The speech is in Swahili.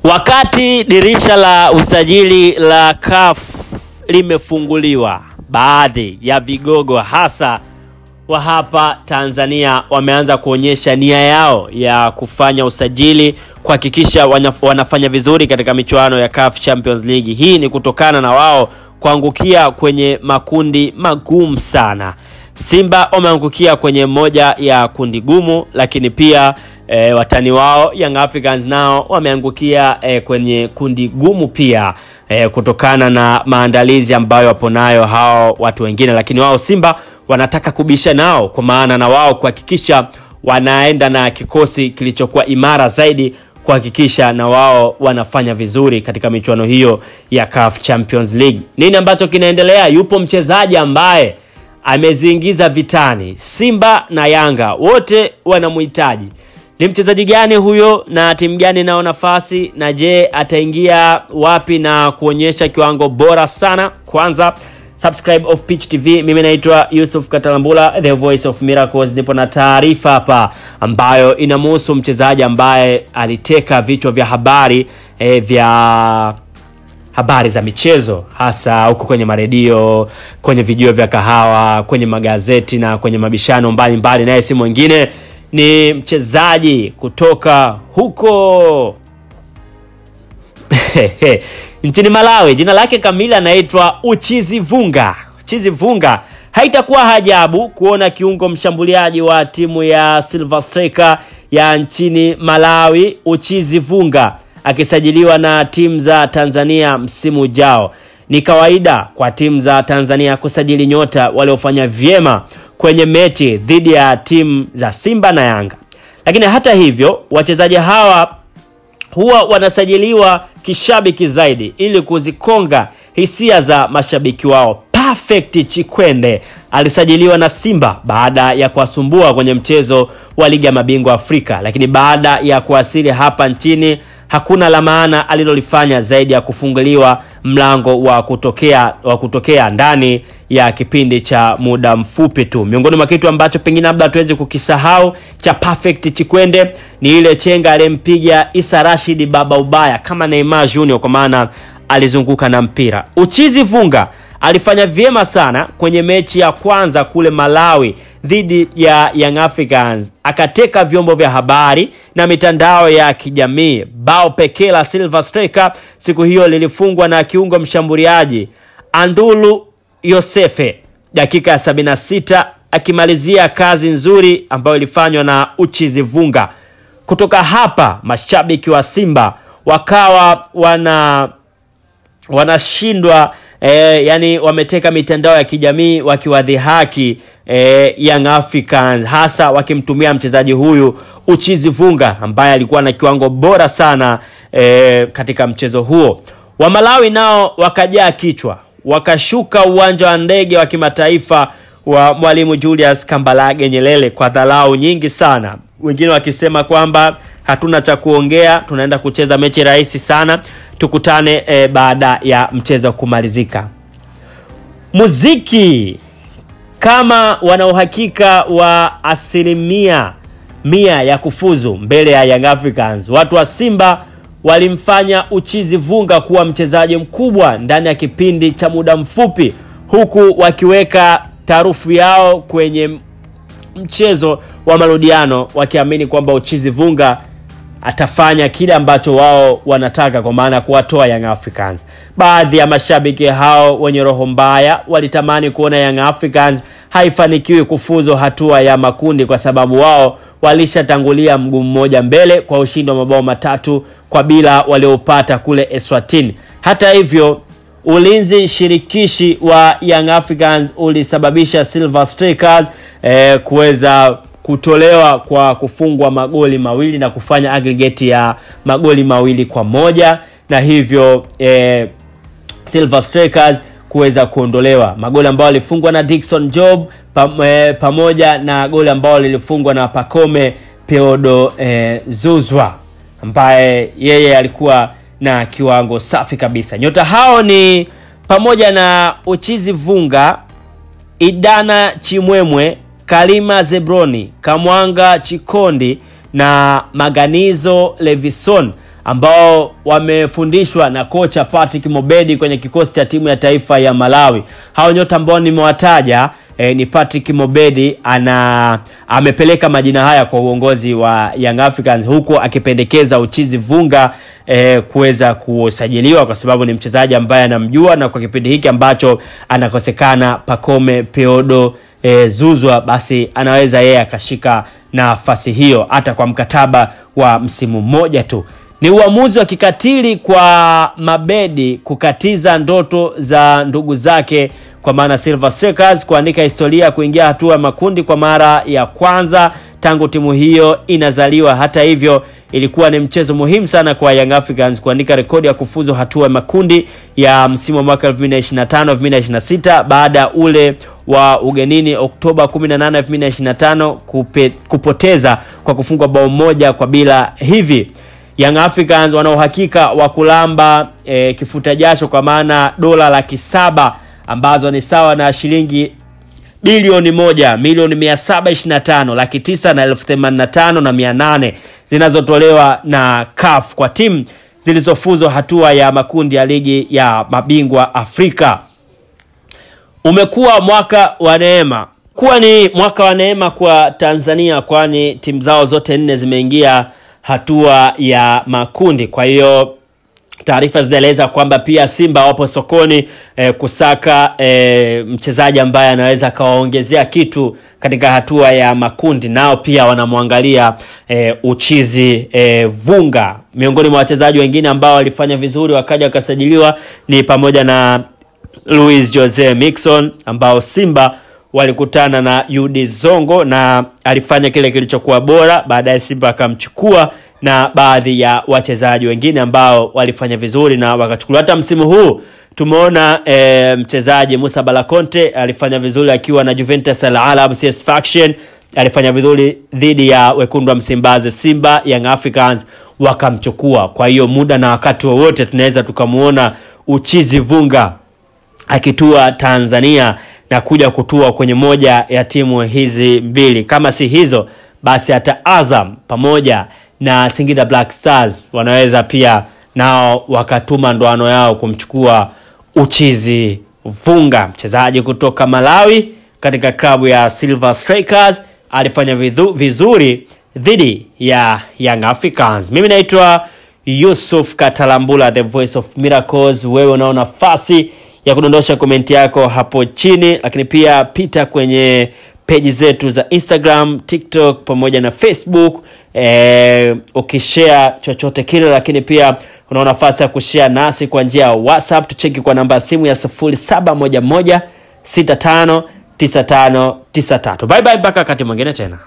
Wakati dirisha la usajili la CAF limefunguliwa, baadhi ya vigogo hasa wa hapa Tanzania wameanza kuonyesha nia yao ya kufanya usajili kuhakikisha wanafanya vizuri katika michuano ya CAF Champions League. Hii ni kutokana na wao kuangukia kwenye makundi magumu sana. Simba wameangukia kwenye moja ya kundi gumu, lakini pia watani wao Young Africans nao wameangukia kwenye kundi gumu pia, kutokana na maandalizi ambayo wapo nayo hao watu wengine. Lakini wao Simba wanataka kubisha nao, kwa maana na wao kuhakikisha wanaenda na kikosi kilichokuwa imara zaidi, kuhakikisha na wao wanafanya vizuri katika michuano hiyo ya CAF Champions League. Nini ambacho kinaendelea? Yupo mchezaji ambaye ameziingiza vitani Simba na Yanga, wote wanamhitaji. Ni mchezaji gani huyo na timu gani nao nafasi, na je ataingia wapi na kuonyesha kiwango bora sana? Kwanza subscribe of Pitch TV. Mimi naitwa Yusuf Katalambula, the voice of miracles. Nipo na taarifa hapa ambayo inamhusu mchezaji ambaye aliteka vichwa vya habari vya habari za michezo, hasa huko kwenye maredio, kwenye video vya kahawa, kwenye magazeti na kwenye mabishano mbalimbali. Naye si mwingine ni mchezaji kutoka huko nchini Malawi. Jina lake kamili anaitwa Uchizi Vunga. Uchizi Vunga, haitakuwa hajabu kuona kiungo mshambuliaji wa timu ya Silver Striker ya nchini Malawi, Uchizi Vunga, akisajiliwa na timu za Tanzania msimu ujao. Ni kawaida kwa timu za Tanzania kusajili nyota waliofanya vyema kwenye mechi dhidi ya timu za Simba na Yanga. Lakini hata hivyo, wachezaji hawa huwa wanasajiliwa kishabiki zaidi ili kuzikonga hisia za mashabiki wao. Perfect Chikwende alisajiliwa na Simba baada ya kuwasumbua kwenye mchezo wa Ligi ya Mabingwa Afrika, lakini baada ya kuwasili hapa nchini hakuna la maana alilolifanya zaidi ya kufunguliwa mlango wa kutokea ndani ya kipindi cha muda mfupi tu. Miongoni mwa kitu ambacho pengine labda tuweze kukisahau cha Perfect Chikwende ni ile chenga alimpiga Issa Rashid Baba Ubaya kama Neymar Junior, kwa maana alizunguka na mpira. Uchizi Vunga alifanya vyema sana kwenye mechi ya kwanza kule Malawi dhidi ya Young Africans. Akateka vyombo vya habari na mitandao ya kijamii. Bao pekee la Silver Striker siku hiyo lilifungwa na kiungo mshambuliaji Andulu Yosefe dakika 76, akimalizia kazi nzuri ambayo ilifanywa na Uchizi Vunga. Kutoka hapa mashabiki wa Simba wakawa wanashindwa, yani wameteka mitandao ya kijamii wakiwadhihaki Young Africans, hasa wakimtumia mchezaji huyu Uchizi Vunga ambaye alikuwa na kiwango bora sana katika mchezo huo. Wa Malawi nao wakajaa kichwa, wakashuka uwanja wa ndege wa kimataifa wa Mwalimu Julius Kambarage Nyerere kwa dharau nyingi sana. Wengine wakisema kwamba hatuna cha kuongea, tunaenda kucheza mechi rahisi sana, tukutane baada ya mchezo kumalizika. Muziki kama wana uhakika wa 100% ya kufuzu mbele ya Young Africans, watu wa Simba walimfanya Uchizi Vunga kuwa mchezaji mkubwa ndani ya kipindi cha muda mfupi, huku wakiweka tarufu yao kwenye mchezo wa marudiano, wakiamini kwamba Uchizi Vunga atafanya kile ambacho wao wanataka, kwa maana kuwatoa Young Africans. Baadhi ya mashabiki hao wenye roho mbaya walitamani kuona Young Africans haifanikiwi kufuzu hatua ya makundi, kwa sababu wao walishatangulia mguu mmoja mbele kwa ushindi wa mabao 3-0 waliopata kule Eswatini. Hata hivyo, ulinzi shirikishi wa Young Africans ulisababisha Silver Strikers kuweza kutolewa kwa kufungwa magoli mawili na kufanya aggregate ya magoli 2-1, na hivyo Silver Strikers kuweza kuondolewa. Magoli ambayo alifungwa na Dickson Job pamoja na goli ambao lilifungwa na Pacome Peodo Zuzwa, ambaye yeye alikuwa na kiwango safi kabisa. Nyota hao ni pamoja na Uchizi Vunga, Idana Chimwemwe, Kalima Zebroni, Kamwanga Chikondi na Maganizo Levison, ambao wamefundishwa na kocha Patrick Mobedi kwenye kikosi cha timu ya taifa ya Malawi. Hao nyota ambao nimewataja ni Patrick Mobedi amepeleka majina haya kwa uongozi wa Young Africans, huko akipendekeza Uchizi Vunga kuweza kusajiliwa kwa sababu ni mchezaji ambaye anamjua, na kwa kipindi hiki ambacho anakosekana Pacome Peodo Zuzwa, basi anaweza yeye akashika nafasi hiyo hata kwa mkataba wa msimu mmoja tu. Ni uamuzi wa kikatili kwa Mabedi kukatiza ndoto za ndugu zake, kwa maana Silver Strikers kuandika historia kuingia hatua ya makundi kwa mara ya kwanza tangu timu hiyo inazaliwa. Hata hivyo, ilikuwa ni mchezo muhimu sana kwa Young Africans kuandika rekodi ya kufuzu hatua ya makundi ya msimu wa mwaka 2025-2026 baada ule wa ugenini Oktoba 18, 2025 kupoteza kwa kufungwa bao moja kwa bila. Hivi Young Africans wana uhakika wa kulamba kifuta jasho, kwa maana dola 700,000 ambazo ni sawa na shilingi bilioni 1,725,000, 985,800 zinazotolewa na CAF kwa timu zilizofuzu hatua ya makundi ya ligi ya mabingwa Afrika. Umekuwa mwaka wa neema. Ni mwaka wa neema kwa Tanzania, kwani timu zao zote 4 zimeingia hatua ya makundi. Kwa hiyo taarifa zinaeleza kwamba pia Simba wapo sokoni kusaka mchezaji ambaye anaweza kawaongezea kitu katika hatua ya makundi. Nao pia wanamwangalia Uchizi Vunga. Miongoni mwa wachezaji wengine ambao walifanya vizuri wakaja wakasajiliwa ni pamoja na Luis Jose Mixon, ambao Simba walikutana na Yudi Zongo na alifanya kile kilichokuwa bora, baadaye Simba akamchukua, na baadhi ya wachezaji wengine ambao walifanya vizuri na wakachukuliwa. Hata msimu huu tumeona mchezaji Musa Balakonte alifanya vizuri akiwa na Juventus Al-Alab CS Faction, alifanya vizuri dhidi ya wekundu wa Msimbazi Simba. Young Africans wakamchukua. Kwa hiyo muda na wakati wowote tunaweza tukamuona Uchizi Vunga akitua Tanzania na kuja kutua kwenye moja ya timu hizi mbili. Kama si hizo, basi hata Azam pamoja na Singida Black Stars wanaweza pia nao wakatuma ndoano yao kumchukua Uchizi Vunga, mchezaji kutoka Malawi katika klabu ya Silver Strikers. Alifanya vizuri dhidi ya Young Africans. Mimi naitwa Yusuf Katalambula, the voice of miracles. Wewe una nafasi ya kudondosha komenti yako hapo chini, lakini pia pita kwenye page zetu za Instagram, TikTok pamoja na Facebook, ukishare chochote kile. Lakini pia una nafasi ya kushare nasi kwa njia ya WhatsApp. Tucheki kwa namba simu ya 0711659593. Bye bye mpaka wakati mwingine tena.